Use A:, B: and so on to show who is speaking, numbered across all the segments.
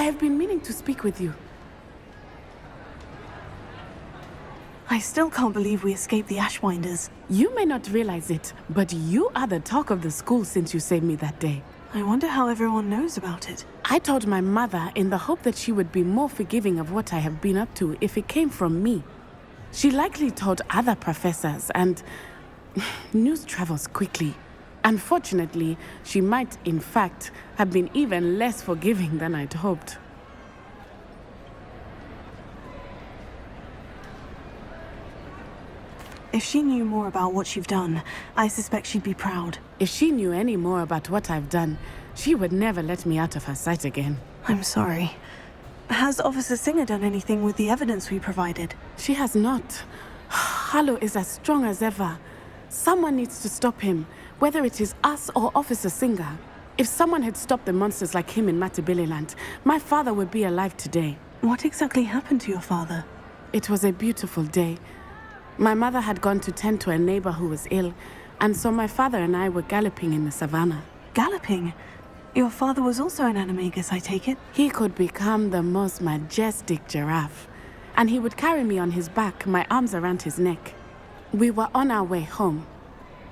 A: have been meaning to speak with you.
B: I still can't believe we escaped the Ashwinders.
A: You may not realize it, but you are the talk of the school since you saved me that day.
B: I wonder how everyone knows about it.
A: I told my mother in the hope that she would be more forgiving of what I have been up to if it came from me. She likely told other professors, and news travels quickly. Unfortunately, she might, in fact, have been even less forgiving than I'd hoped.
B: If she knew more about what you've done, I suspect she'd be proud.
A: If she knew any more about what I've done, she would never let me out of her sight again.
B: I'm sorry. Has Officer Singer done anything with the evidence we provided?
A: She has not. Harlow is as strong as ever. Someone needs to stop him, whether it is us or Officer Singer. If someone had stopped the monsters like him in Matabeleland, my father would be alive today.
B: What exactly happened to your father?
A: It was a beautiful day. My mother had gone to tend to a neighbor who was ill, and so my father and I were galloping in the savannah.
B: Galloping? Your father was also an animagus, I take it?
A: He could become the most majestic giraffe, and he would carry me on his back, my arms around his neck. We were on our way home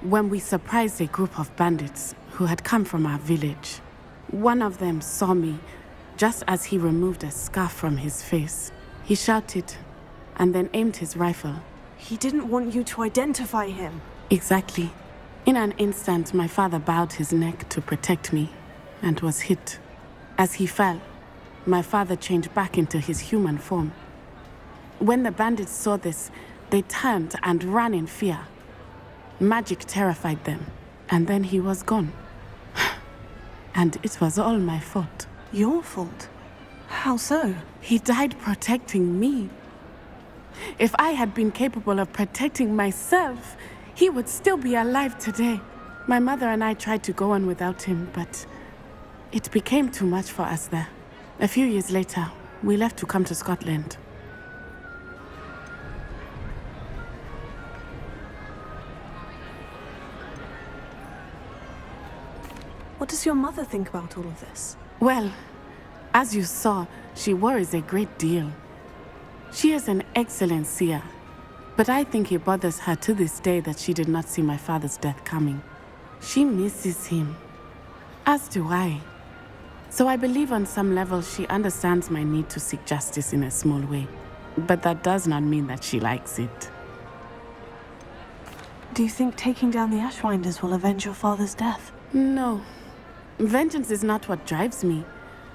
A: when we surprised a group of bandits who had come from our village. One of them saw me just as he removed a scarf from his face. He shouted and then aimed his rifle.
B: He didn't want you to identify him.
A: Exactly. In an instant, my father bowed his neck to protect me and was hit. As he fell, my father changed back into his human form. When the bandits saw this, they turned and ran in fear. Magic terrified them, and then he was gone. And it was all my fault.
B: Your fault? How so?
A: He died protecting me. If I had been capable of protecting myself, he would still be alive today. My mother and I tried to go on without him, but it became too much for us there. A few years later, we left to come to Scotland.
B: What does your mother think about all of this?
A: Well, as you saw, she worries a great deal. She is an excellent seer, but I think it bothers her to this day that she did not see my father's death coming. She misses him, as do I. So I believe on some level she understands my need to seek justice in a small way, but that does not mean that she likes it.
B: Do you think taking down the Ashwinders will avenge your father's death?
A: No. Vengeance is not what drives me.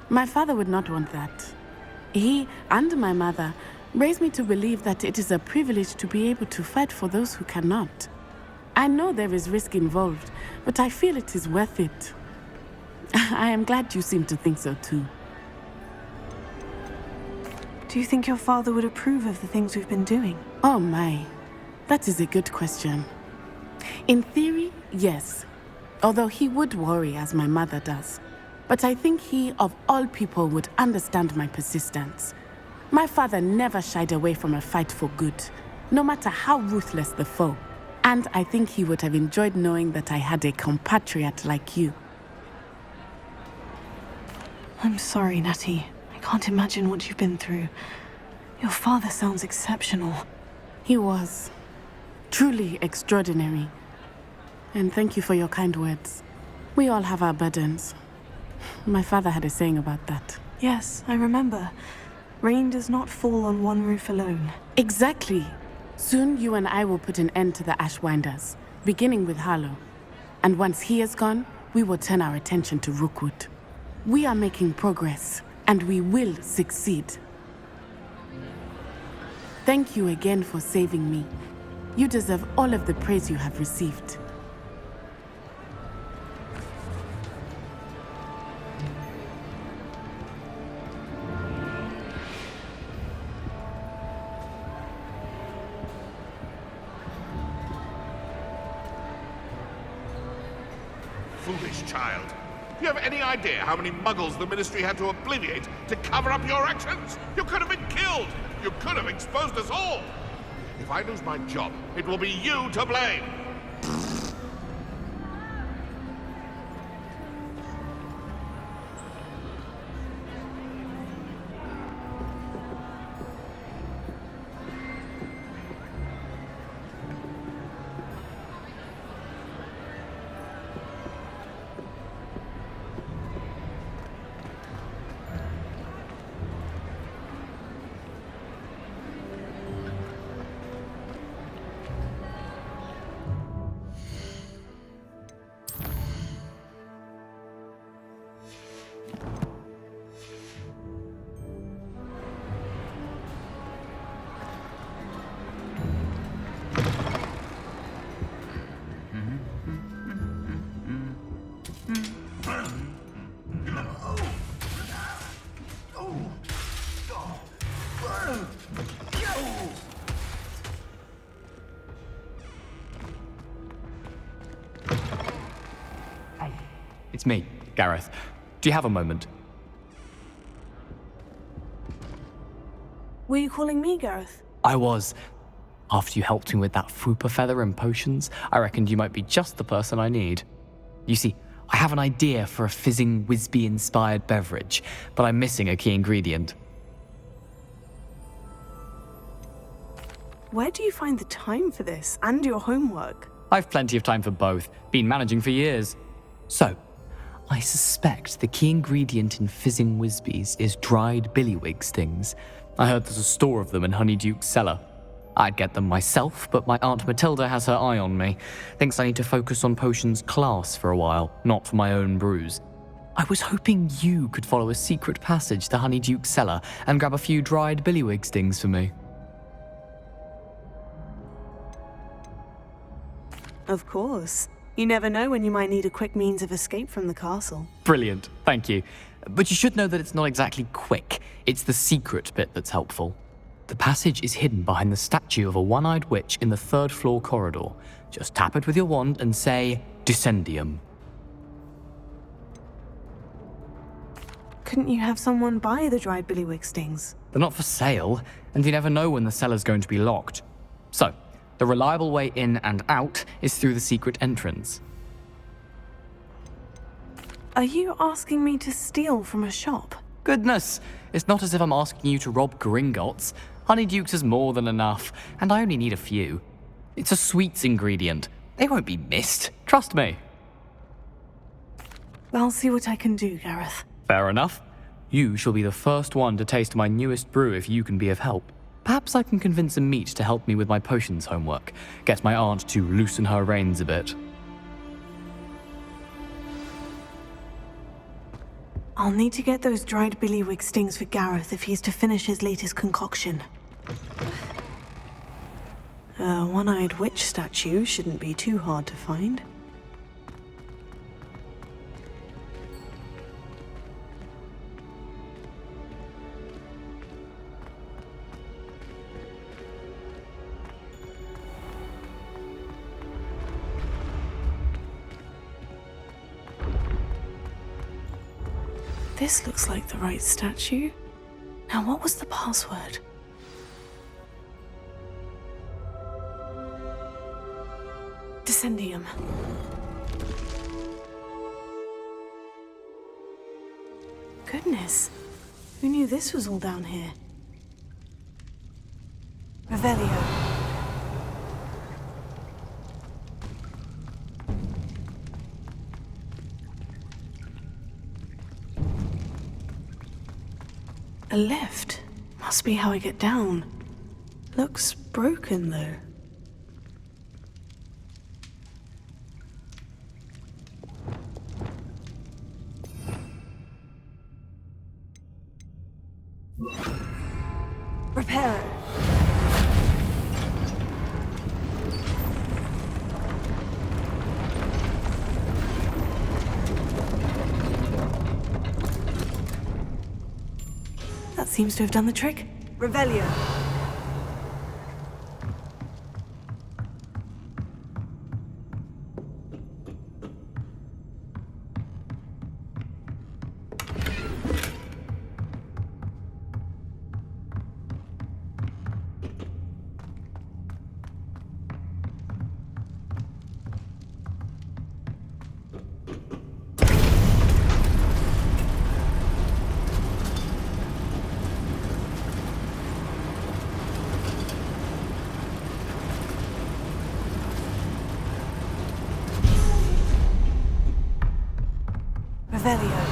A: My father would not want that. He and my mother raised me to believe that it is a privilege to be able to fight for those who cannot. I know there is risk involved, but I feel it is worth it. I am glad you seem to think so too.
B: Do you think your father would approve of the things we've been doing?
A: Oh my, that is a good question. In theory, yes. Although he would worry as my mother does. But I think he, of all people, would understand my persistence. My father never shied away from a fight for good, no matter how ruthless the foe. And I think he would have enjoyed knowing that I had a compatriot like you.
B: I'm sorry, Natty. I can't imagine what you've been through. Your father sounds exceptional.
A: He was. Truly extraordinary. And thank you for your kind words. We all have our burdens. My father had a saying about that.
B: Yes, I remember. Rain does not fall on one roof alone.
A: Exactly. Soon you and I will put an end to the Ashwinders, beginning with Harlow. And once he is gone, we will turn our attention to Rookwood. We are making progress, and we will succeed. Thank you again for saving me. You deserve all of the praise you have received.
C: Foolish child. Do you have any idea how many muggles the Ministry had to obliviate to cover up your actions? You could have been killed! You could have exposed us all! If I lose my job, it will be you to blame!
D: it's me, Gareth. Do you have a moment?
B: Were you calling me, Gareth?
D: I was. After you helped me with that fupa feather and potions, I reckoned you might be just the person I need. You see, I have an idea for a fizzing Wisby-inspired beverage, but I'm missing a key ingredient.
B: Where do you find the time for this, and your homework?
D: I've plenty of time for both, been managing for years. So, I suspect the key ingredient in fizzing Wisbies is dried billywig stings. I heard there's a store of them in Honeyduke's cellar. I'd get them myself, but my Aunt Matilda has her eye on me. Thinks I need to focus on potions class for a while, not for my own brews. I was hoping you could follow a secret passage to Honeyduke's cellar and grab a few dried billywig stings for me.
B: Of course. You never know when you might need a quick means of escape from the castle.
D: Brilliant, thank you. But you should know that it's not exactly quick. It's the secret bit that's helpful. The passage is hidden behind the statue of a one-eyed witch in the third-floor corridor. Just tap it with your wand and say, Descendium.
B: Couldn't you have someone buy the dried billywig stings?
D: They're not for sale, and you never know when the cellar's going to be locked. So, the reliable way in and out is through the secret entrance.
B: Are you asking me to steal from a shop?
D: Goodness, it's not as if I'm asking you to rob Gringotts. Honeyduke's is more than enough, and I only need a few. It's a sweets ingredient. They won't be missed, trust me.
B: I'll see what I can do, Gareth.
D: Fair enough. You shall be the first one to taste my newest brew if you can be of help. Perhaps I can convince a meat to help me with my potions homework. Get my aunt to loosen her reins a bit.
B: I'll need to get those dried billywig stings for Gareth if he's to finish his latest concoction. A one-eyed witch statue shouldn't be too hard to find. This looks like the right statue. Now, what was the password? Descendium. Goodness, who knew this was all down here? Revelio. A lift. Must be how I get down. Looks broken, though. Repair. That seems to have done the trick. Revelio. Revelio.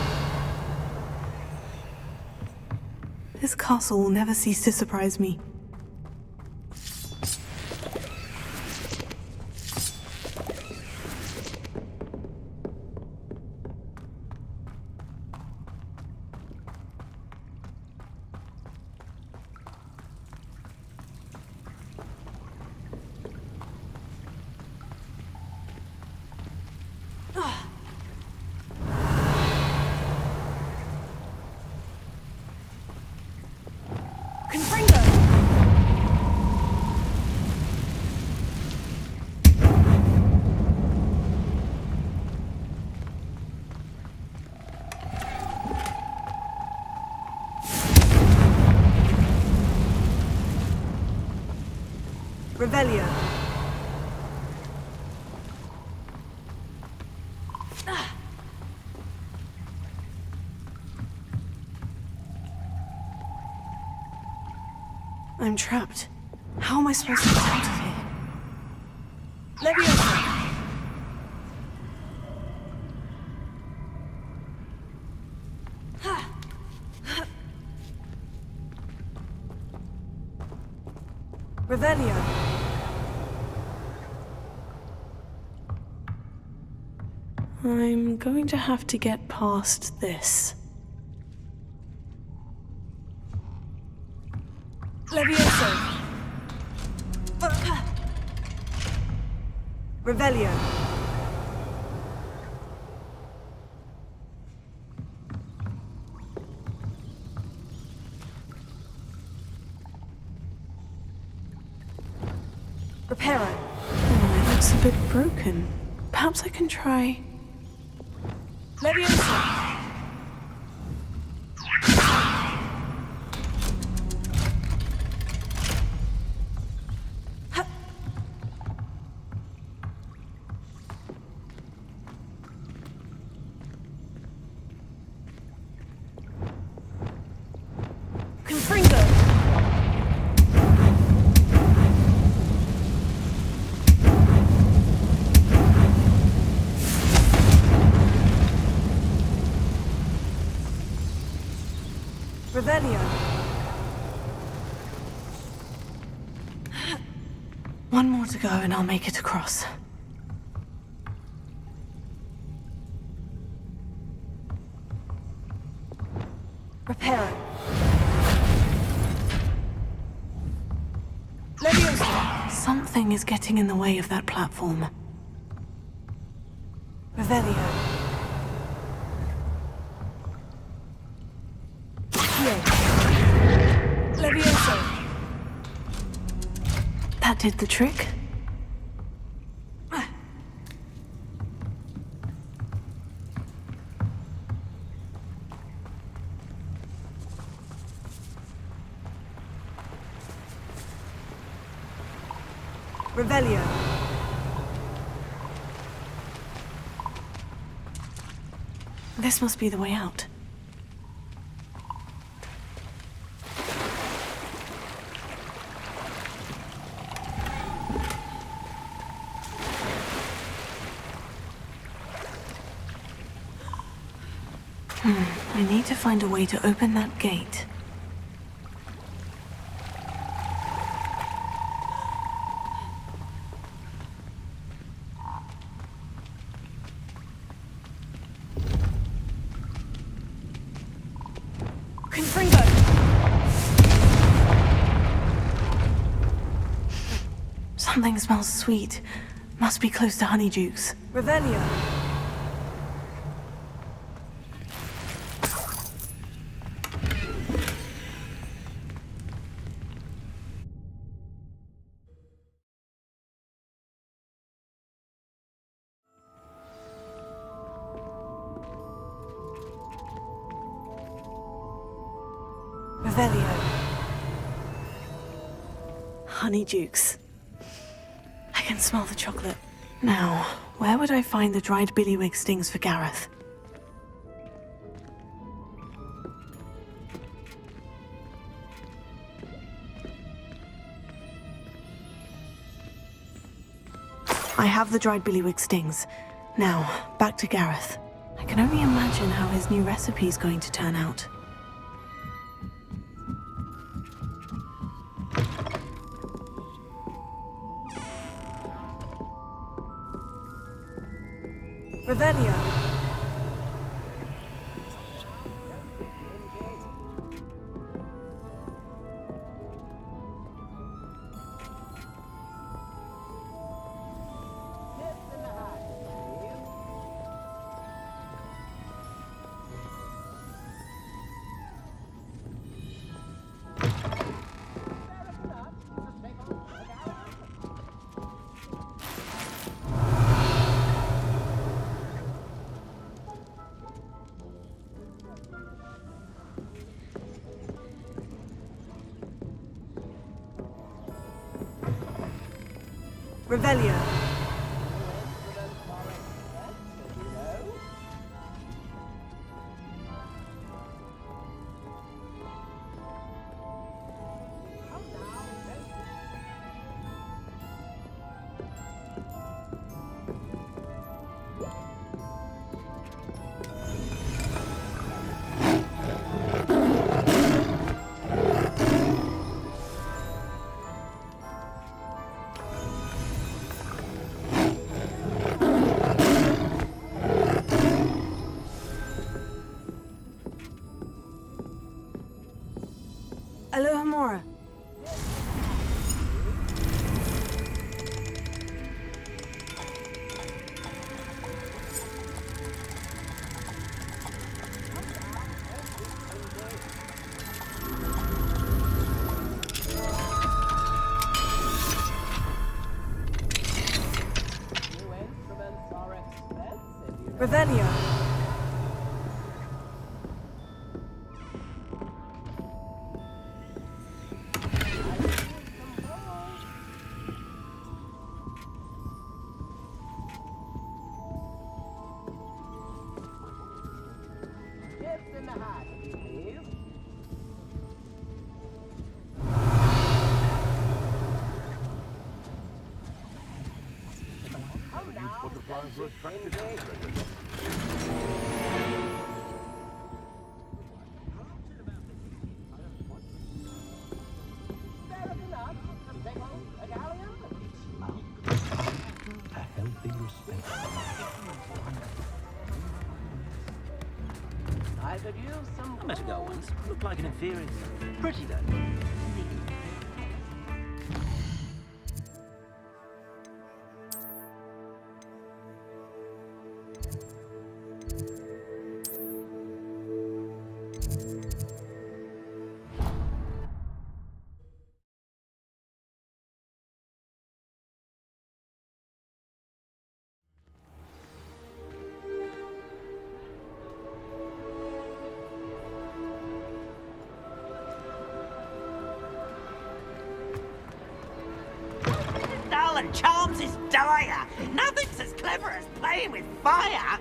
B: This castle will never cease to surprise me. Revelio. I'm trapped. How am I supposed to get out of here? Leviosa! Revelio. I'm going to have to get past this. Levioso. Revelio. Reparo. Oh, it looks a bit broken. Perhaps I can try... Leviosa. Revelio. One more to go and I'll make it across. Reparo. Leviosa. Something is getting in the way of that platform. Revelio. Levioso. That did the trick. Revelio. This must be the way out. I need to find a way to open that gate. Confringo! Something smells sweet. Must be close to Honeydukes. Revelio. Revelio. Honeydukes. I can smell the chocolate. Now, where would I find the dried billywig stings for Gareth? I have the dried billywig stings. Now, back to Gareth. I can only imagine how his new recipe is going to turn out. Revelio. Revelio. Alohomora. Revelio.
E: I could use some. I met a girl once. Looked like an inferior. Pretty though. And charms is dire. Nothing's as clever as playing with fire.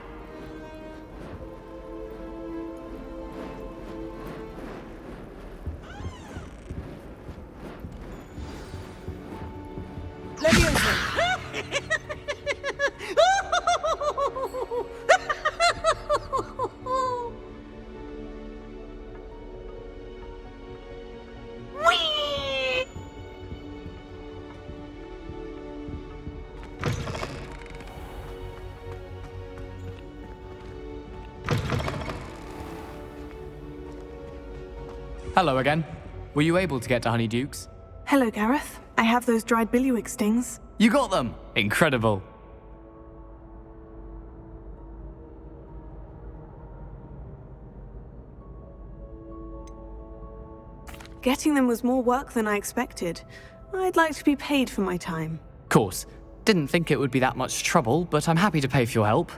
D: Hello again. Were you able to get to Honeyduke's?
B: Hello, Gareth. I have those dried billywig stings.
D: You got them! Incredible.
B: Getting them was more work than I expected. I'd like to be paid for my time.
D: Course. Didn't think it would be that much trouble, but I'm happy to pay for your help.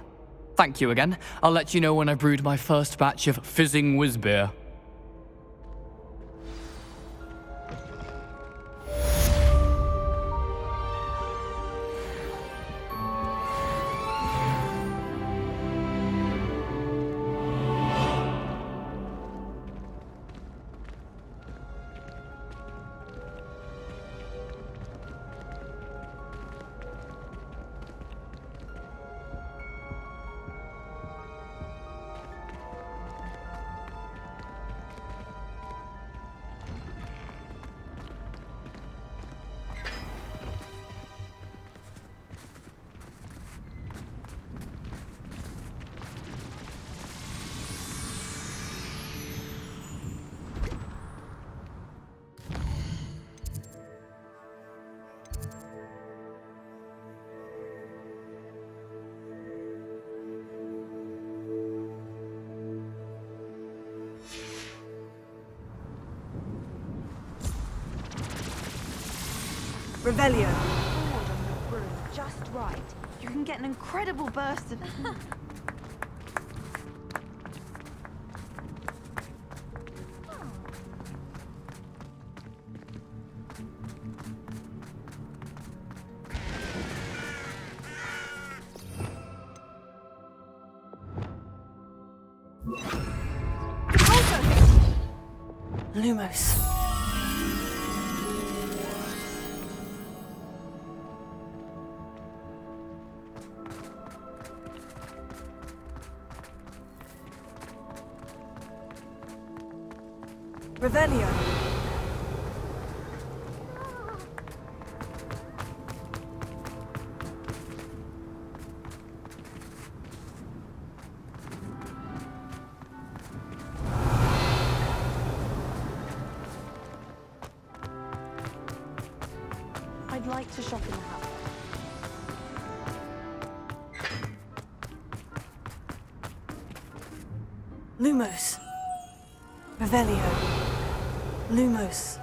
D: Thank you again. I'll let you know when I've brewed my first batch of fizzing whizbeer.
B: Revelio.
F: Just right. You can get an incredible burst of...
B: Lumos. Revelio.
F: I'd like to shop in the house.
B: Lumos. Revelio. Lumos.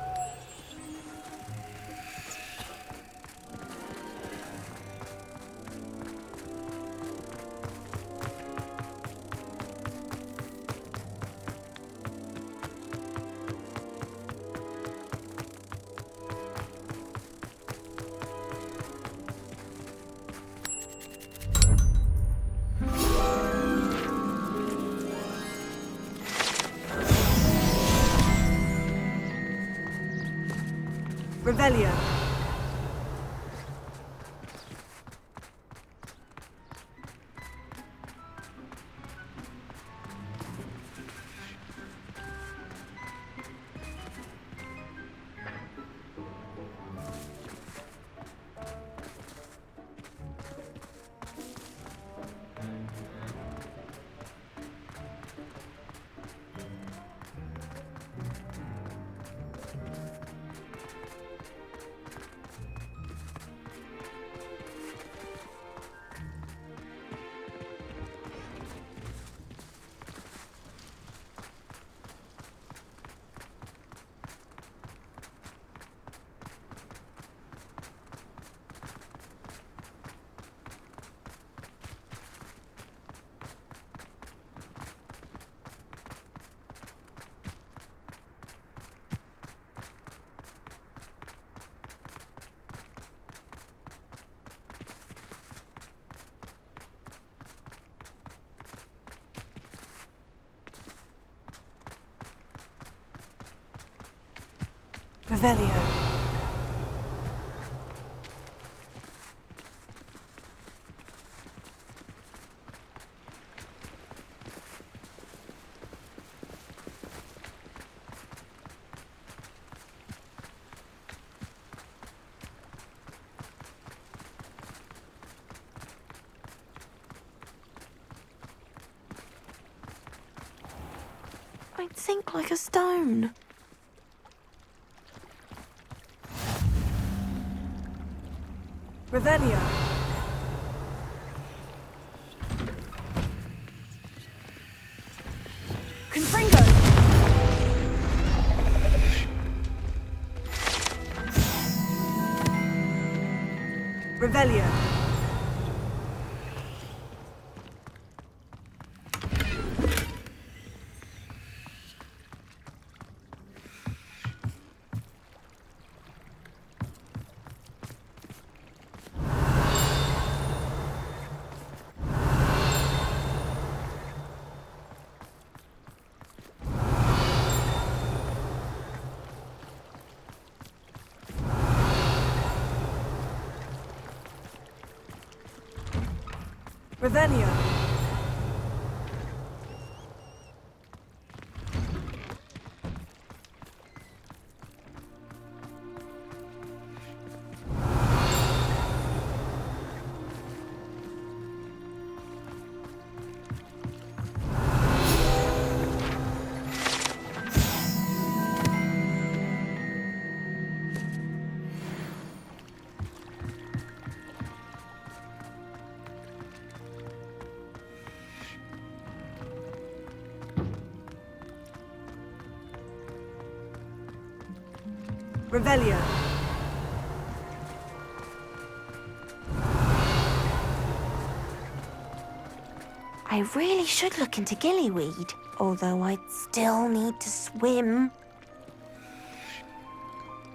B: Revelio. Revelio.
F: I'd sink like a stone.
B: Revelio. Confringo. Revelio. Revelio. Revelio.
F: I really should look into gillyweed, although I'd still need to swim.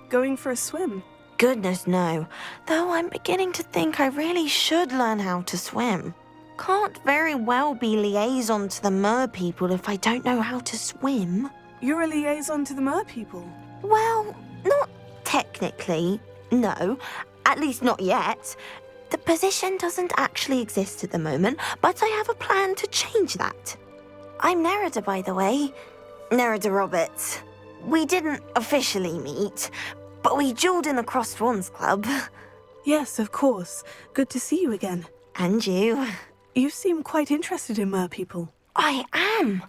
B: Going for a swim?
F: Goodness no, though I'm beginning to think I really should learn how to swim. Can't very well be liaison to the mer people if I don't know how to swim.
B: you're a liaison to the Mer people.
F: Well, not technically, no. At least not yet. The position doesn't actually exist at the moment, but I have a plan to change that. I'm Nerida, by the way. Nerida Roberts. We didn't officially meet, but we dueled in the Crossed Swans Club.
B: Yes, of course. Good to see you again.
F: And you.
B: You seem quite interested in Mer people.
F: I am.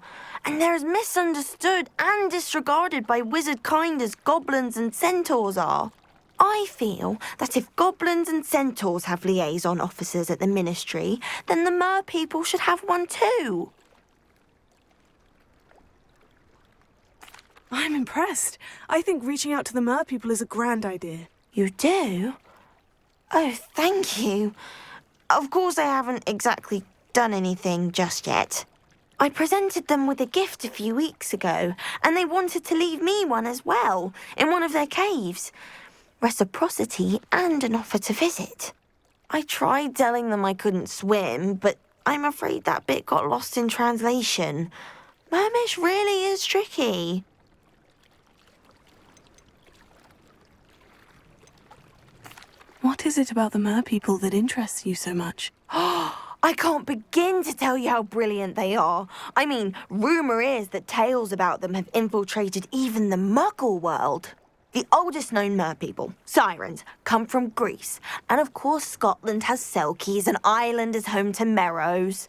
F: And they're as misunderstood and disregarded by wizard kind as goblins and centaurs are. I feel that if goblins and centaurs have liaison officers at the Ministry, then the Mer people should have one too.
B: I'm impressed. I think reaching out to the Mer people is a grand idea.
F: You do? Oh, thank you. Of course I haven't exactly done anything just yet. I presented them with a gift a few weeks ago, and they wanted to leave me one as well, in one of their caves. Reciprocity and an offer to visit. I tried telling them I couldn't swim, but I'm afraid that bit got lost in translation. Mermish really is tricky.
B: What is it about the Mer people that interests you so much?
F: I can't begin to tell you how brilliant they are. I mean, rumour is that tales about them have infiltrated even the Muggle world. The oldest known Mer people, sirens, come from Greece. And of course Scotland has Selkies and Ireland is home to Merrows.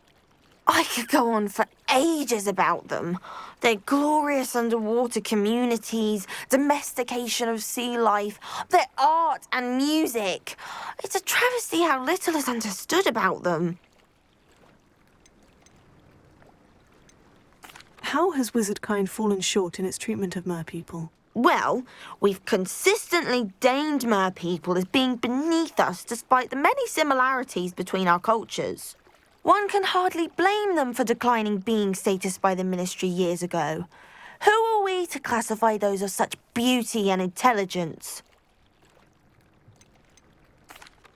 F: I could go on for ages about them. Their glorious underwater communities, domestication of sea life, their art and music. It's a travesty how little is understood about them.
B: How has wizardkind fallen short in its treatment of Mer people?
F: Well, we've consistently deemed Mer people as being beneath us despite the many similarities between our cultures. One can hardly blame them for declining being status by the Ministry years ago. Who are we to classify those of such beauty and intelligence?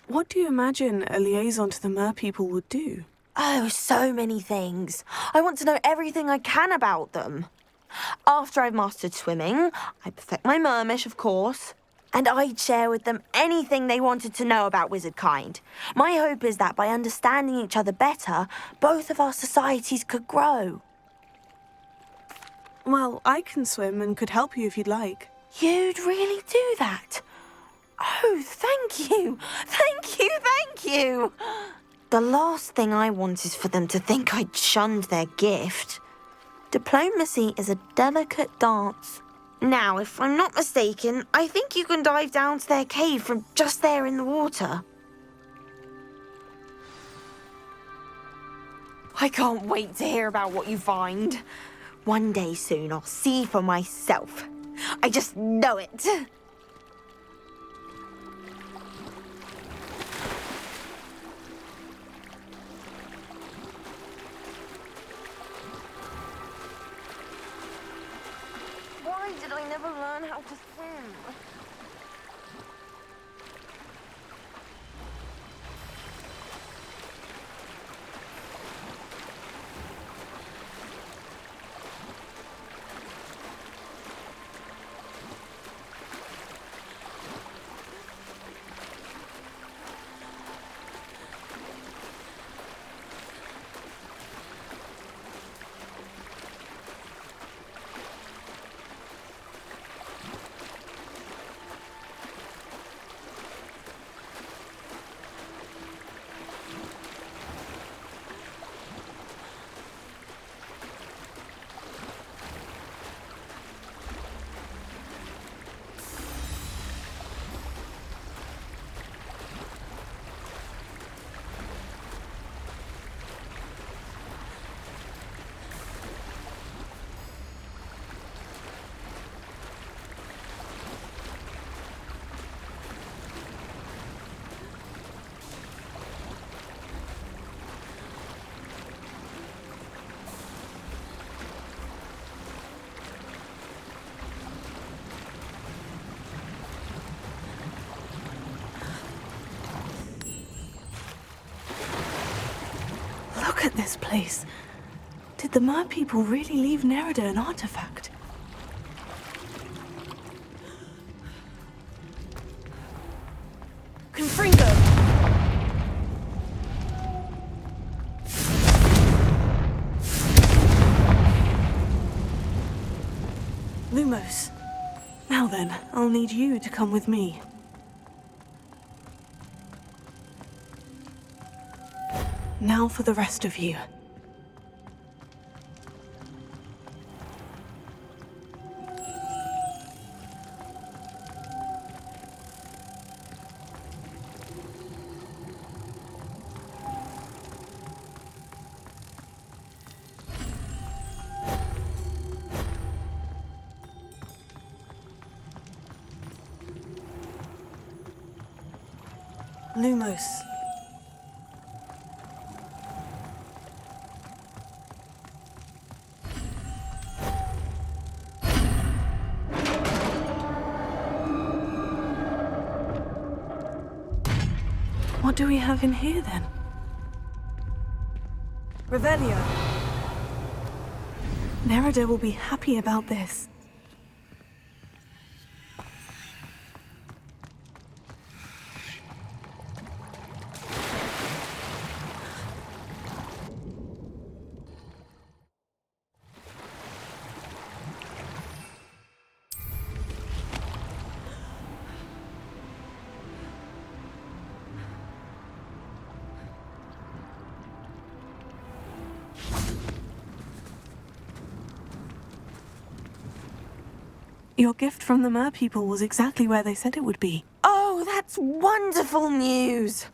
B: What do you imagine a liaison to the Mer people would do?
F: Oh, so many things. I want to know everything I can about them. After I've mastered swimming, I perfect my Mermish, of course, and I'd share with them anything they wanted to know about wizardkind. My hope is that by understanding each other better, both of our societies could grow.
B: Well, I can swim and could help you if you'd like.
F: You'd really do that? Oh, thank you! Thank you, thank you! The last thing I want is for them to think I'd shunned their gift. Diplomacy is a delicate dance. Now, if I'm not mistaken, I think you can dive down to their cave from just there in the water. I can't wait to hear about what you find. One day soon I'll see for myself. I just know it. Why did I never learn how to swim?
B: Look at this place. Did the Mer people really leave Nerida an artifact? Lumos. Now then, I'll need you to come with me. Now for the rest of you. Lumos. What do we have in here, then? Revelio. Nerida will be happy about this. Your gift from the Merpeople was exactly where they said it would be.
F: Oh, that's wonderful news!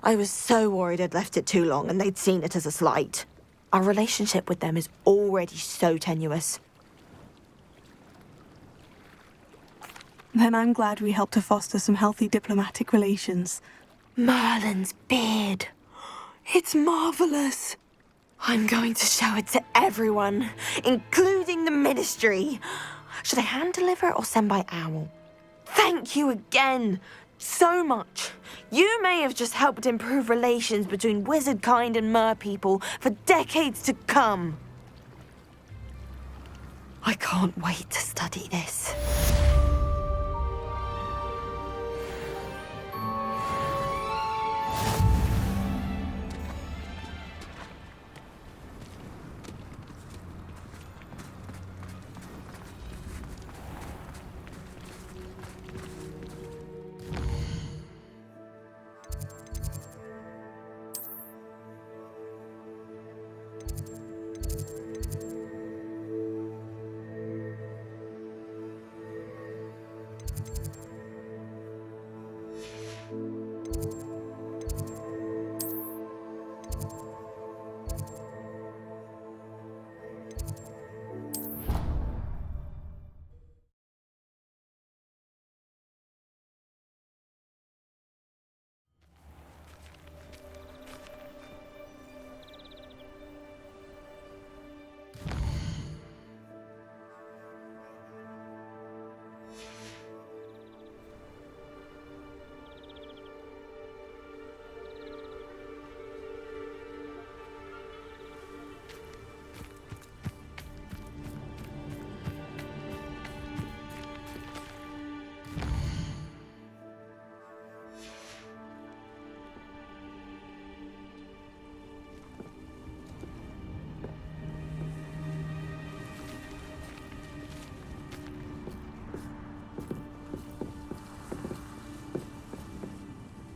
F: I was so worried I'd left it too long and they'd seen it as a slight. Our relationship with them is already so tenuous.
B: Then I'm glad we helped to foster some healthy diplomatic relations.
F: Merlin's beard. It's marvelous. I'm going to show it to everyone, including the Ministry. Should I hand deliver it or send by owl? Thank you again so much. You may have just helped improve relations between wizard kind and merpeople for decades to come. I can't wait to study this.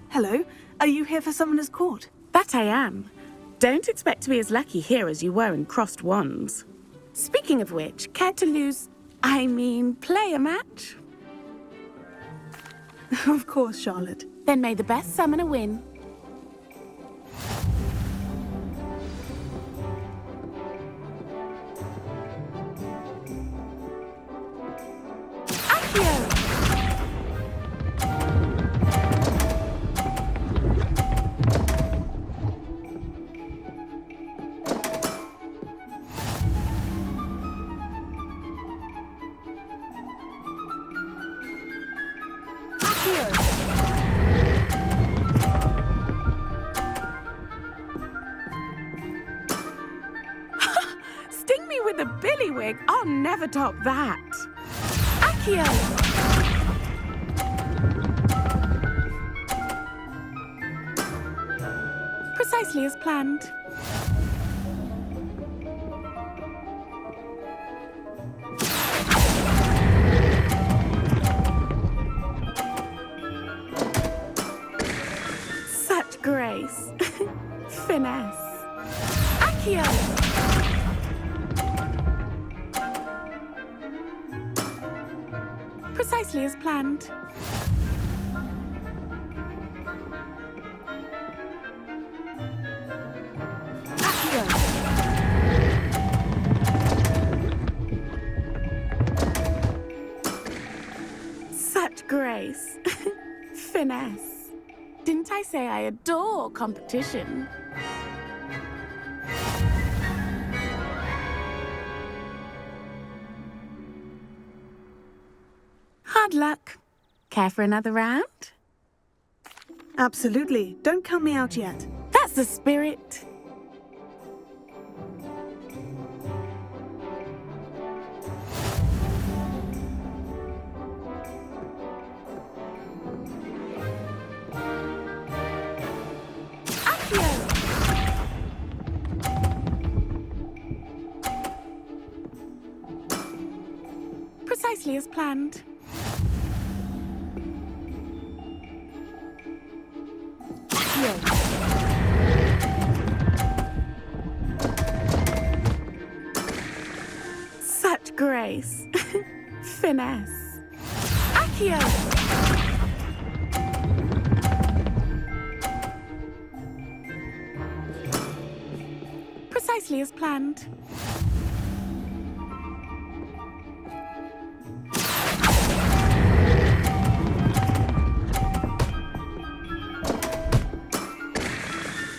B: Hello, are you here for Summoner's Court?
A: That I am. Don't expect to be as lucky here as you were in Crossed Wands. Speaking of which, care to play a match?
B: Of course, Charlotte.
A: Then may the best summoner win. Sting me with a billywig, I'll never top that. Accio! Precisely as planned. Precisely as planned. Such grace. Finesse. Didn't I say I adore competition? Hard luck. Care for another round?
B: Absolutely. Don't count me out yet.
A: That's the spirit. Precisely as planned. Such grace. Finesse. Accio! Precisely as planned.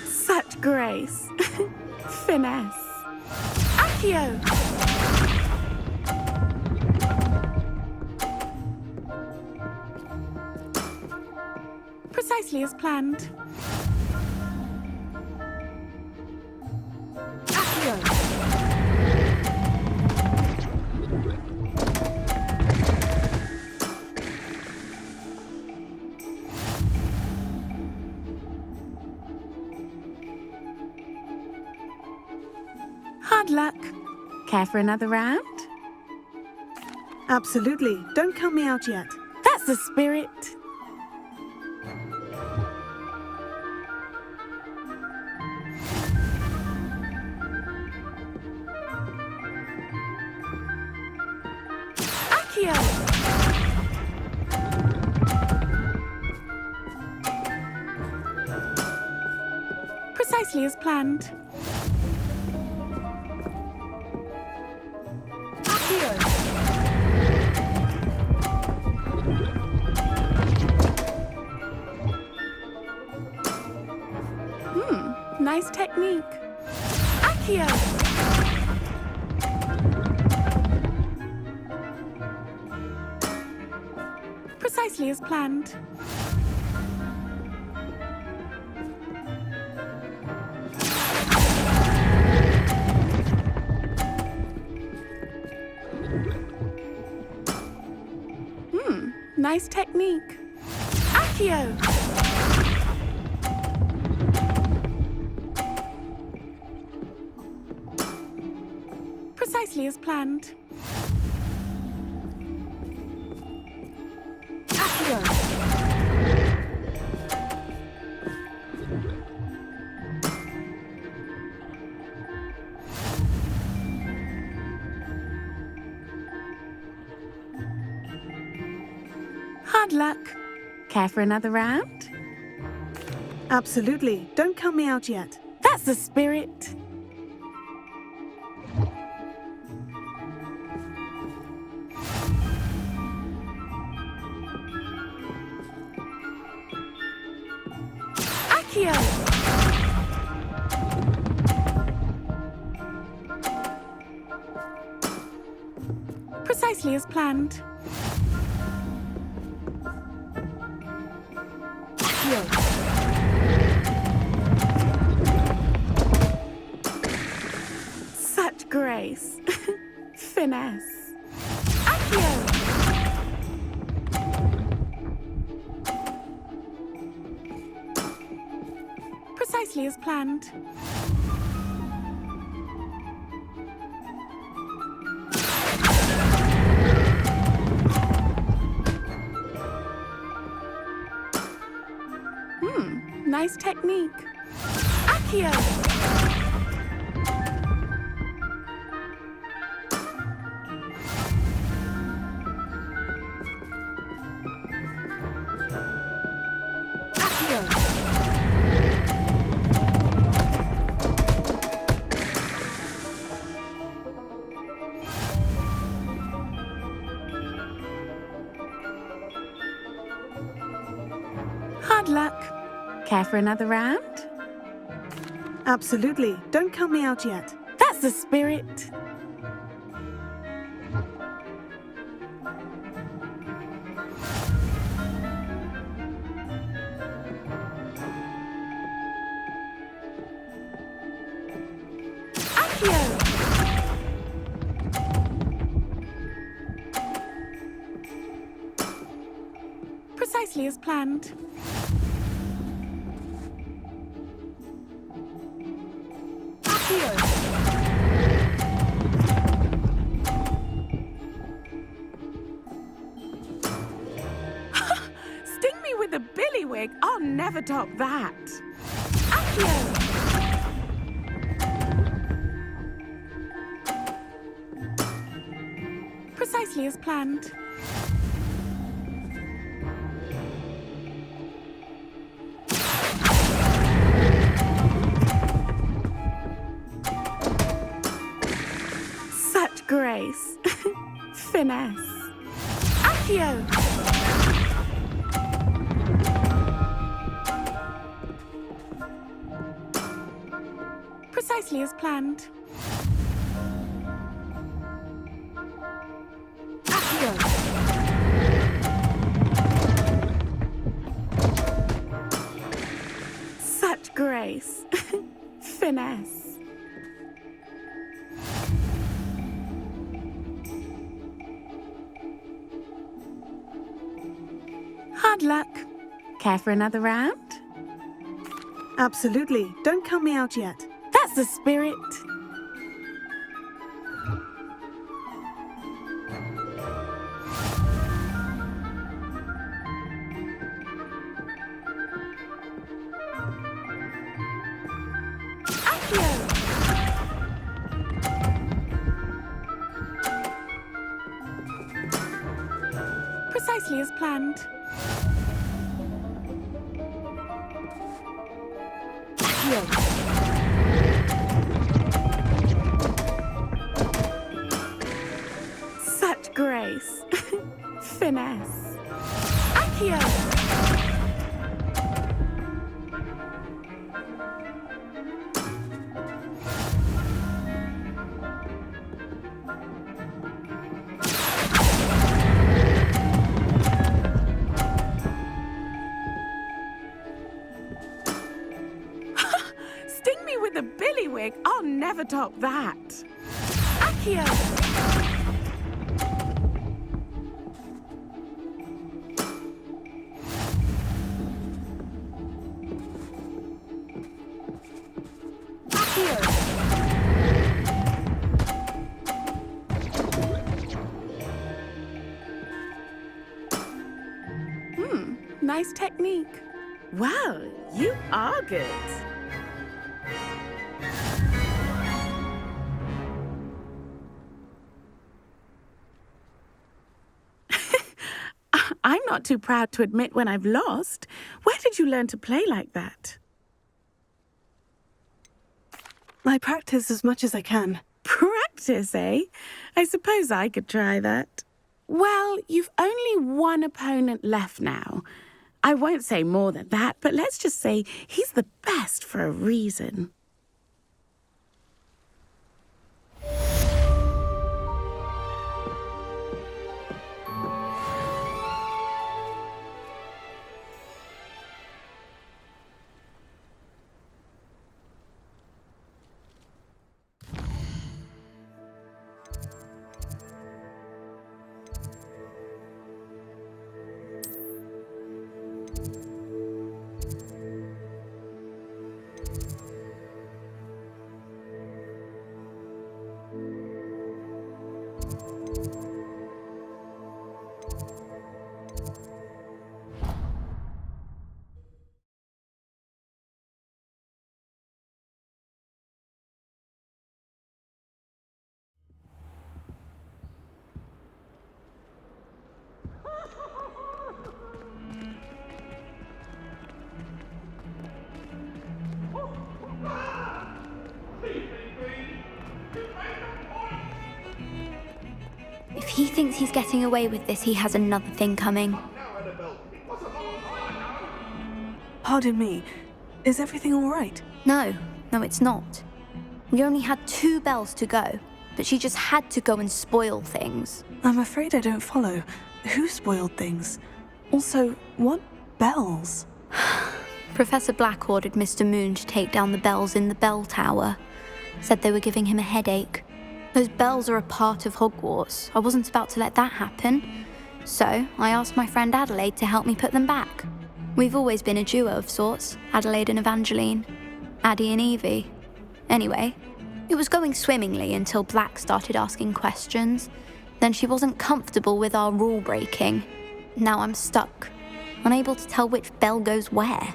A: Such grace. Finesse. Accio! Precisely as planned. Hard luck. Care for another round?
B: Absolutely. Don't count me out yet.
A: That's the spirit. Accio! Precisely as planned. Nice technique. Accio! Precisely as planned. Nice technique. Accio! Precisely as planned. Accio! Hard luck. Care for another round?
B: Absolutely. Don't count me out yet.
A: That's the spirit. Accio! Precisely as planned. Such grace. Finesse. Accio! Precisely as planned. Nice technique. Accio! Hard luck. Care for another round?
B: Absolutely. Don't count me out yet.
A: That's the spirit. Accio! Precisely as planned. Sting me with a billywig. I'll never top that. Accio! Precisely as planned. Such grace. Finesse. Accio! Precisely as planned. Accio! Such grace. Finesse. Hard luck. Care for another round?
B: Absolutely. Don't count me out yet.
A: That's the spirit. Accio! Precisely as planned. Accio! Such grace. Finesse. Accio! Sting me with a billywig. I'll never top that. Accio! Nice technique. Well, you are good. I'm not too proud to admit when I've lost. Where did you learn to play like that?
B: I practice as much as I can.
A: Practice, eh? I suppose I could try that. Well, you've only one opponent left now. I won't say more than that, but let's just say he's the best for a reason.
G: If he thinks he's getting away with this, he has another thing coming.
B: Pardon me. Is everything all right?
G: No, it's not. We only had 2 bells to go, but she just had to go and spoil things.
B: I'm afraid I don't follow. Who spoiled things? Also, what bells?
G: Professor Black ordered Mr. Moon to take down the bells in the bell tower. Said they were giving him a headache. Those bells are a part of Hogwarts. I wasn't about to let that happen. So, I asked my friend Adelaide to help me put them back. We've always been a duo of sorts, Adelaide and Evangeline. Addie and Evie. Anyway, it was going swimmingly until Black started asking questions. Then she wasn't comfortable with our rule breaking. Now I'm stuck, unable to tell which bell goes where.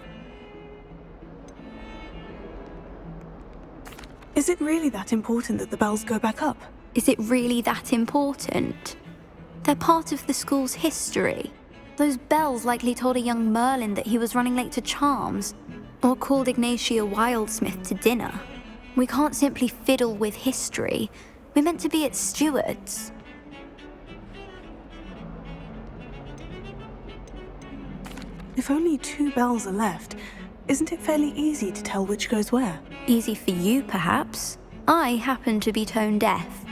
B: Is it really that important that the bells go back up?
G: Is it really that important? They're part of the school's history. Those bells likely told a young Merlin that he was running late to Charms, or called Ignatia Wildsmith to dinner. We can't simply fiddle with history. We're meant to be its stewards.
B: If only 2 bells are left, isn't it fairly easy to tell which goes where?
G: Easy for you, perhaps. I happen to be tone deaf.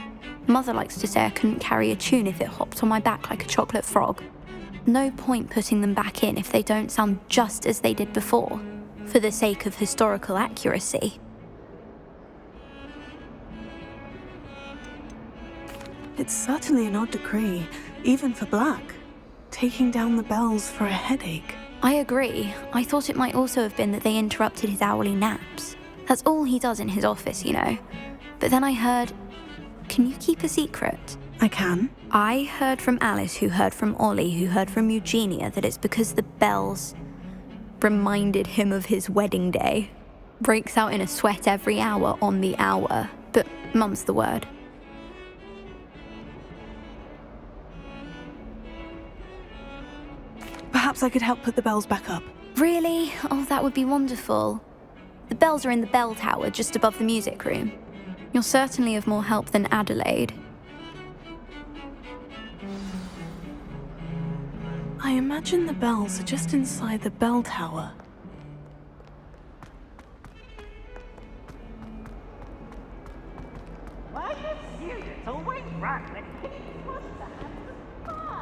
G: Mother likes to say I couldn't carry a tune if it hopped on my back like a chocolate frog. No point putting them back in if they don't sound just as they did before, for the sake of historical accuracy.
B: It's certainly an odd decree, even for Black. Taking down the bells for a headache.
G: I agree. I thought it might also have been that they interrupted his hourly naps. That's all he does in his office, you know. But then I heard... Can you keep a secret?
B: I can.
G: I heard from Alice, who heard from Ollie, who heard from Eugenia, that it's because the bells reminded him of his wedding day. Breaks out in a sweat every hour on the hour. But mum's the word.
B: Perhaps I could help put the bells back up.
G: Really? Oh, that would be wonderful. The bells are in the bell tower just above the music room. You're certainly of more help than Adelaide.
B: I imagine the bells are just inside the bell tower.
E: Why are you serious? Always right when he's supposed to have the fun.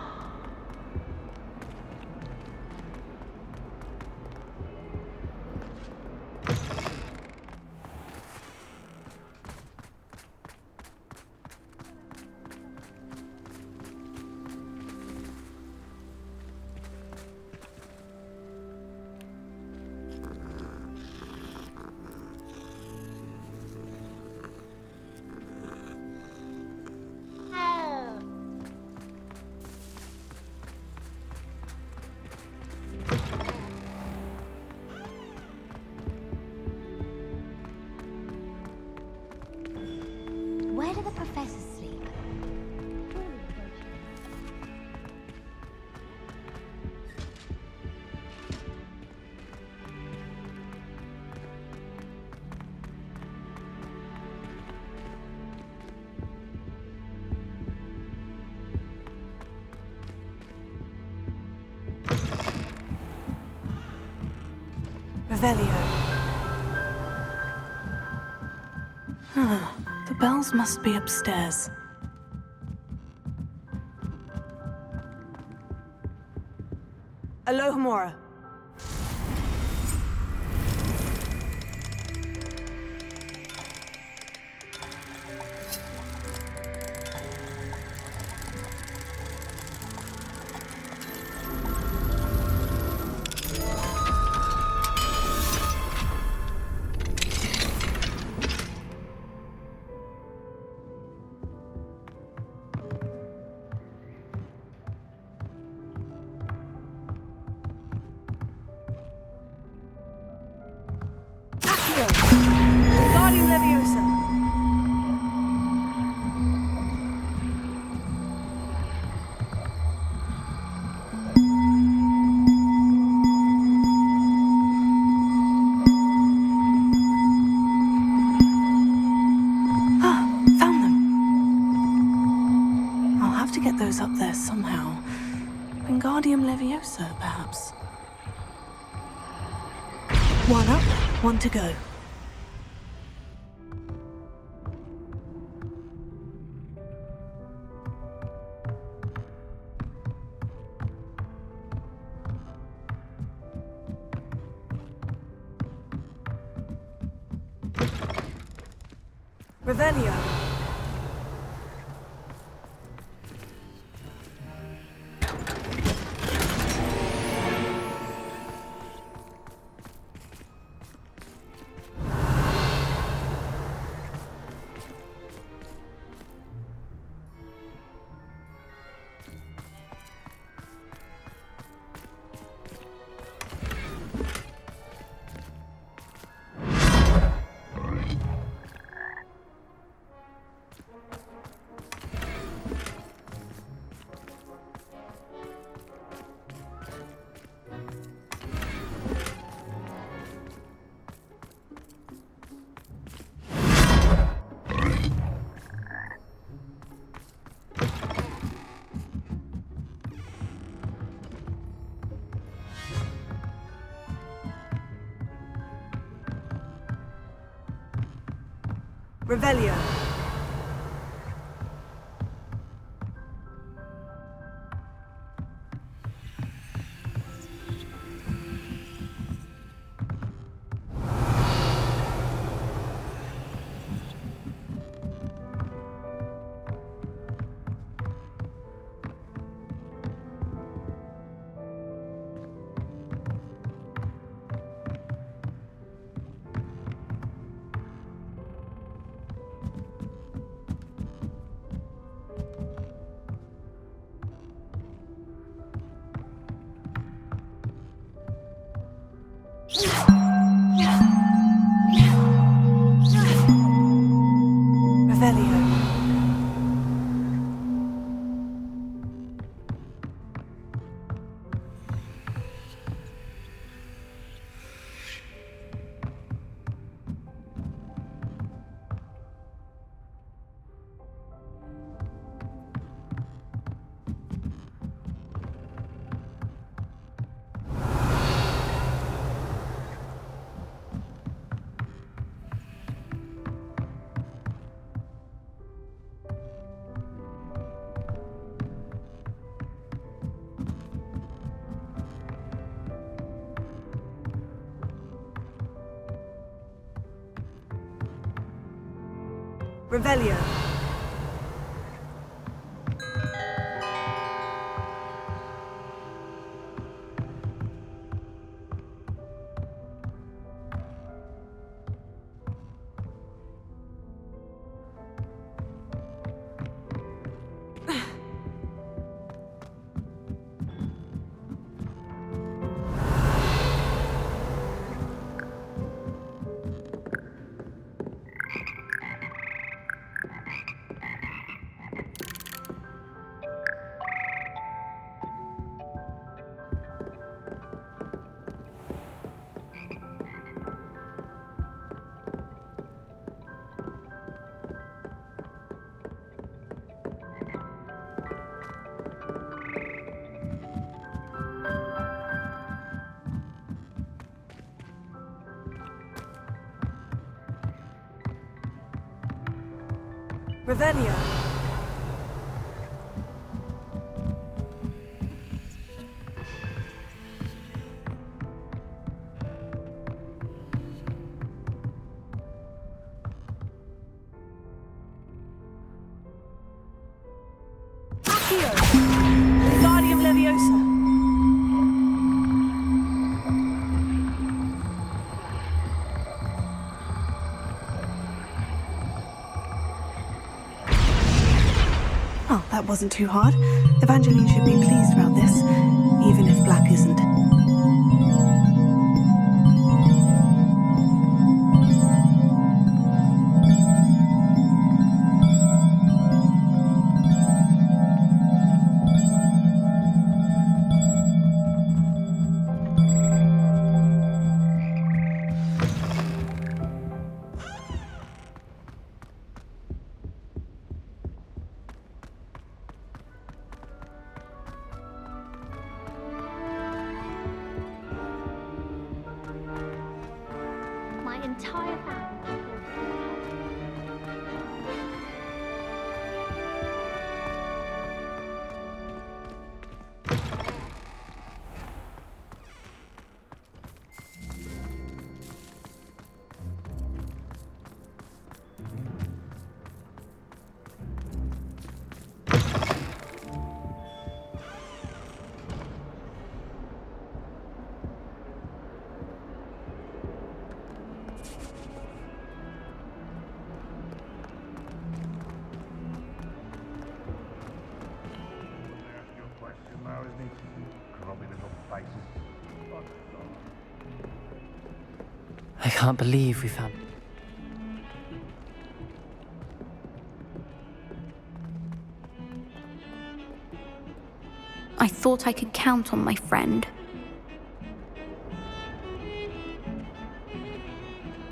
H: Where do the professors sleep?
B: Revelio. The bells must be upstairs. Alohomora. Guardian Leviosa. Found them. I'll have to get those up there somehow. Wingardium Leviosa, perhaps. One up, one to go. Revelio. Revelio. Revelio. Revelio. Revelio. Accio. Wingardium Leviosa. Oh, that wasn't too hard. Evangeline should be pleased about this, even if Black isn't.
D: I can't believe we found...
G: I thought I could count on my friend.